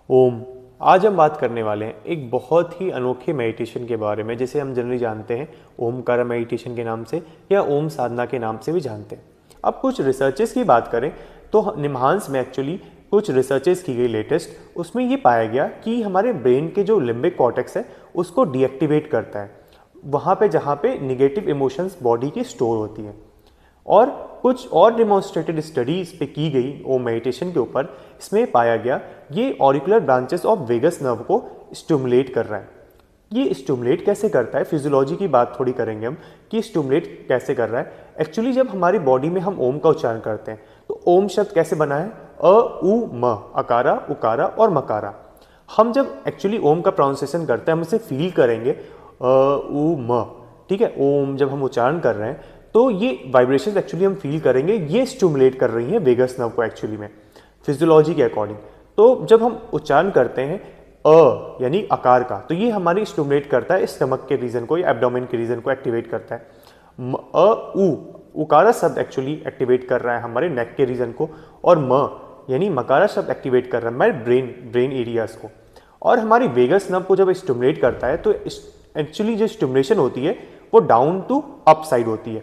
ओम। आज हम बात करने वाले हैं एक बहुत ही अनोखे मेडिटेशन के बारे में, जिसे हम जनरली जानते हैं ओमकारा मेडिटेशन के नाम से या ओम साधना के नाम से भी जानते हैं। अब कुछ रिसर्चेस की बात करें तो निम्हांस में एक्चुअली कुछ रिसर्चेस की गई लेटेस्ट, उसमें ये पाया गया कि हमारे ब्रेन के जो लिम्बिक कॉर्टेक्स है उसको डीएक्टिवेट करता है, वहाँ पे जहाँ पे निगेटिव इमोशंस बॉडी की स्टोर होती है। और कुछ और डिमॉन्स्ट्रेटेड स्टडीज पे की गई ओम मेडिटेशन के ऊपर, इसमें पाया गया ये auricular branches of vagus nerve को स्टिमुलेट कर रहा है। ये स्टिमुलेट कैसे करता है, फिजियोलॉजी की बात थोड़ी करेंगे हम कि स्टिमुलेट कैसे कर रहा है। एक्चुअली जब हमारी बॉडी में हम ओम का उच्चारण करते हैं तो ओम शब्द कैसे बना है, अ उ म, अकारा उकारा और मकारा। हम जब एक्चुअली ओम का प्रोनाउंसिएशन करते हैं हम इसे फील करेंगे अ उ म, ठीक है। ओम जब हम उच्चारण कर रहे हैं तो ये वाइब्रेशंस एक्चुअली हम फील करेंगे, ये स्टिमुलेट कर रही हैं वेगस नर्व को एक्चुअली में, फिजियोलॉजी के अकॉर्डिंग। तो जब हम उच्चारण करते हैं अ यानी आकार का, तो ये हमारी स्टिमुलेट करता है स्टमक के रीजन को या एब्डोमेन के रीजन को एक्टिवेट करता है। अ उ उकारा शब्द एक्चुअली एक्टिवेट कर रहा है हमारे नेक के रीजन को, और म यानी मकारा शब्द एक्टिवेट कर रहा है हमारे ब्रेन एरियाज को। और हमारी वेगस नर्व को जब स्टिमुलेट करता है तो एक्चुअली जो स्टिमुलेशन होती है वो डाउन टू अप साइड होती है।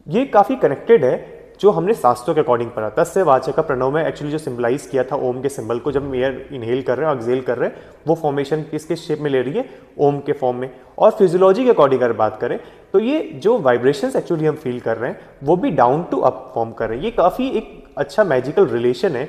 ये काफ़ी कनेक्टेड है जो हमने शास्त्रों के अकॉर्डिंग पढ़ा। तस्य वाचक का प्रणव में एक्चुअली जो सिंबलाइज किया था ओम के सिंबल को, जब हम एयर इनहेल कर रहे हैं और एक्सहेल कर रहे हैं, वो फॉर्मेशन किसके शेप में ले रही है, ओम के फॉर्म में। और फिजियोलॉजी के अकॉर्डिंग अगर बात करें तो ये जो वाइब्रेशंस एक्चुअली हम फील कर रहे हैं वो भी डाउन टू अप फॉर्म कर रहे हैं। ये काफ़ी एक अच्छा मैजिकल रिलेशन है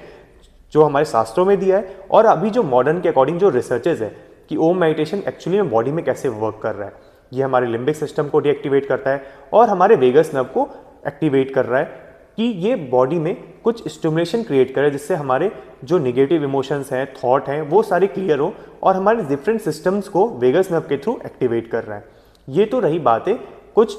जो हमारे शास्त्रों में दिया है, और अभी जो मॉडर्न के अकॉर्डिंग जो रिसर्चेज है कि ओम मेडिटेशन एक्चुअली में बॉडी में कैसे वर्क कर रहा है। ये हमारे लिम्बिक सिस्टम को डीएक्टिवेट करता है और हमारे वेगस नर्व को एक्टिवेट कर रहा है कि ये बॉडी में कुछ स्टिमुलेशन क्रिएट करे, जिससे हमारे जो निगेटिव इमोशंस हैं, थॉट हैं, वो सारे क्लियर हो और हमारे डिफरेंट सिस्टम्स को वेगस नर्व के थ्रू एक्टिवेट कर रहा है। ये तो रही बातें कुछ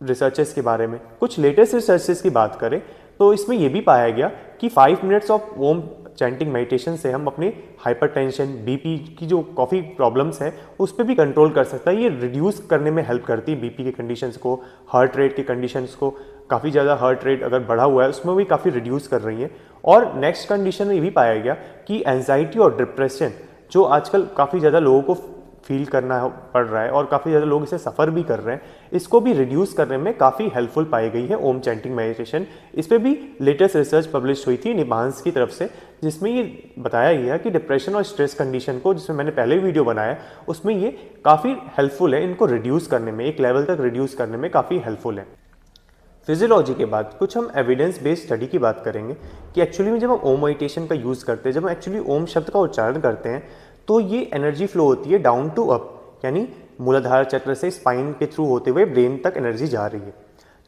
रिसर्चेस के बारे में। कुछ लेटेस्ट रिसर्चेस की बात करें तो इसमें यह भी पाया गया कि 5 minutes of Om chanting meditation से हम अपने हाइपरटेंशन, बीपी की जो काफ़ी प्रॉब्लम्स हैं उस पर भी कंट्रोल कर सकता है। ये रिड्यूस करने में हेल्प करती है बीपी के कंडीशंस को, हार्ट रेट के कंडीशंस को। काफ़ी ज़्यादा हार्ट रेट अगर बढ़ा हुआ है उसमें भी काफ़ी रिड्यूस कर रही है। और नेक्स्ट कंडीशन में ये भी पाया गया कि एंजाइटी और डिप्रेशन जो आजकल काफ़ी ज़्यादा लोगों को फील करना पड़ रहा है और काफ़ी ज़्यादा लोग इसे सफ़र भी कर रहे हैं, इसको भी रिड्यूस करने में काफ़ी हेल्पफुल पाई गई है ओम चैंटिंग मेडिटेशन। इस पर भी लेटेस्ट रिसर्च पब्लिश हुई थी निम्हांस की तरफ से, जिसमें ये बताया गया कि डिप्रेशन और स्ट्रेस कंडीशन को, जिसमें मैंने पहले वीडियो बनाया, उसमें ये काफ़ी हेल्पफुल है, इनको रिड्यूस करने में, एक लेवल तक रिड्यूस करने में काफ़ी हेल्पफुल है। फिजियोलॉजी के बाद कुछ हम एविडेंस बेस्ड स्टडी की बात करेंगे कि एक्चुअली में जब हम ओम मेडिटेशन का यूज़ करते हैं, जब हम एक्चुअली ओम शब्द का उच्चारण करते हैं तो ये एनर्जी फ्लो होती है डाउन टू अप, यानी मूलाधार चक्र से स्पाइन के थ्रू होते हुए ब्रेन तक एनर्जी जा रही है।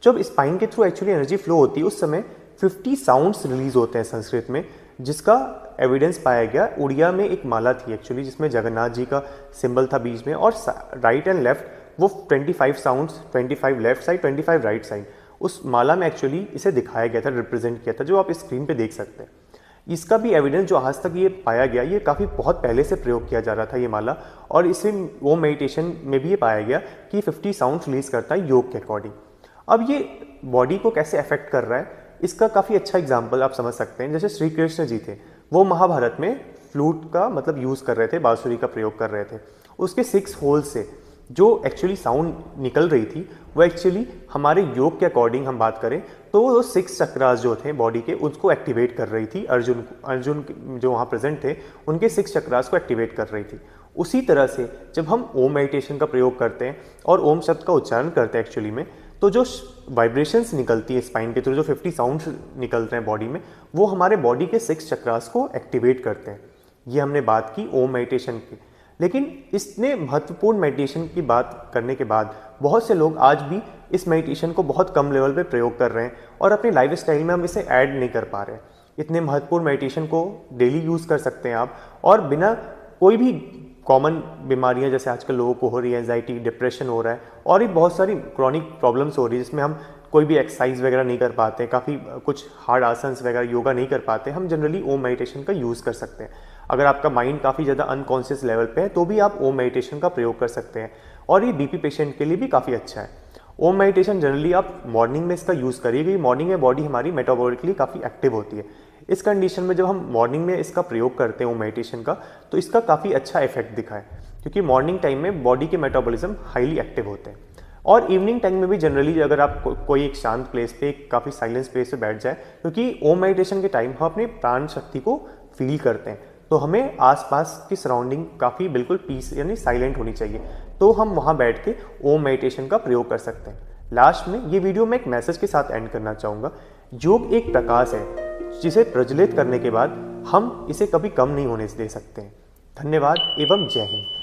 जब स्पाइन के थ्रू एक्चुअली एनर्जी फ्लो होती है उस समय 50 साउंड्स रिलीज होते हैं संस्कृत में, जिसका एविडेंस पाया गया। उड़िया में एक माला थी एक्चुअली जिसमें जगन्नाथ जी का सिंबल था बीच में, और राइट एंड लेफ्ट वो 25 sounds, 25 left side, 25 right side, उस माला में एक्चुअली इसे दिखाया गया था, रिप्रेजेंट किया था, जो आप स्क्रीन पे देख सकते हैं। इसका भी एविडेंस जो आज तक ये पाया गया, ये काफ़ी बहुत पहले से प्रयोग किया जा रहा था ये माला, और इसे वो मेडिटेशन में भी ये पाया गया कि 50 साउंड रिलीज करता है योग के अकॉर्डिंग। अब ये बॉडी को कैसे अफेक्ट कर रहा है, इसका काफ़ी अच्छा एग्जाम्पल आप समझ सकते हैं। जैसे श्री कृष्ण जी थे, वो महाभारत में फ्लूट का मतलब यूज़ कर रहे थे, बांसुरी का प्रयोग कर रहे थे। उसके 6 होल्स से जो एक्चुअली साउंड निकल रही थी वो एक्चुअली हमारे योग के अकॉर्डिंग हम बात करें तो वो 6 चक्रास जो थे बॉडी के उसको एक्टिवेट कर रही थी। अर्जुन जो वहाँ प्रेजेंट थे उनके 6 चक्रास को एक्टिवेट कर रही थी। उसी तरह से जब हम ओम मेडिटेशन का प्रयोग करते हैं और ओम शब्द का उच्चारण करते हैं एक्चुअली में, तो जो वाइब्रेशंस निकलती है स्पाइन के थ्रू, जो 50 साउंड्स निकलते हैं बॉडी में, वो हमारे बॉडी के 6 चक्रास को एक्टिवेट करते हैं। ये हमने बात की ओम मेडिटेशन की। लेकिन इतने महत्वपूर्ण मेडिटेशन की बात करने के बाद बहुत से लोग आज भी इस मेडिटेशन को बहुत कम लेवल पे प्रयोग कर रहे हैं और अपनी लाइफस्टाइल में हम इसे ऐड नहीं कर पा रहे हैं। इतने महत्वपूर्ण मेडिटेशन को डेली यूज़ कर सकते हैं आप, और बिना कोई भी कॉमन बीमारियां जैसे आजकल लोगों को हो रही है, एंजाइटी, डिप्रेशन हो रहा है, और भी बहुत सारी क्रॉनिक प्रॉब्लम्स हो रही है जिसमें हम कोई भी एक्सरसाइज वगैरह नहीं कर पाते, काफ़ी कुछ हार्ड आसन्स वगैरह योगा नहीं कर पाते, हम जनरली ओम मेडिटेशन का यूज़ कर सकते हैं। अगर आपका माइंड काफ़ी ज़्यादा अनकॉन्शियस लेवल पे है तो भी आप ओम मेडिटेशन का प्रयोग कर सकते हैं, और ये बीपी पेशेंट के लिए भी काफ़ी अच्छा है। ओम मेडिटेशन जनरली आप मॉर्निंग में इसका यूज़ करिए, क्योंकि मॉर्निंग में बॉडी हमारी मेटाबॉलिकली काफ़ी एक्टिव होती है। इस कंडीशन में जब हम मॉर्निंग में इसका प्रयोग करते हैं ओम मेडिटेशन का, तो इसका काफ़ी अच्छा इफेक्ट दिखा है, क्योंकि मॉर्निंग टाइम में बॉडी के मेटाबॉलिज्म हाईली एक्टिव होते हैं। और इवनिंग टाइम में भी जनरली अगर आप कोई एक शांत प्लेस पे, काफ़ी साइलेंस प्लेस पे बैठ जाए, क्योंकि ओम मेडिटेशन के टाइम हम अपनी प्राण शक्ति को फील करते हैं, तो हमें आसपास की सराउंडिंग काफ़ी बिल्कुल पीस यानी साइलेंट होनी चाहिए, तो हम वहाँ बैठ के ओम मेडिटेशन का प्रयोग कर सकते हैं। लास्ट में ये वीडियो मैं एक मैसेज के साथ एंड करना चाहूँगा। योग एक प्रकाश है जिसे प्रज्वलित करने के बाद हम इसे कभी कम नहीं होने दे सकते हैं। धन्यवाद एवं जय हिंद।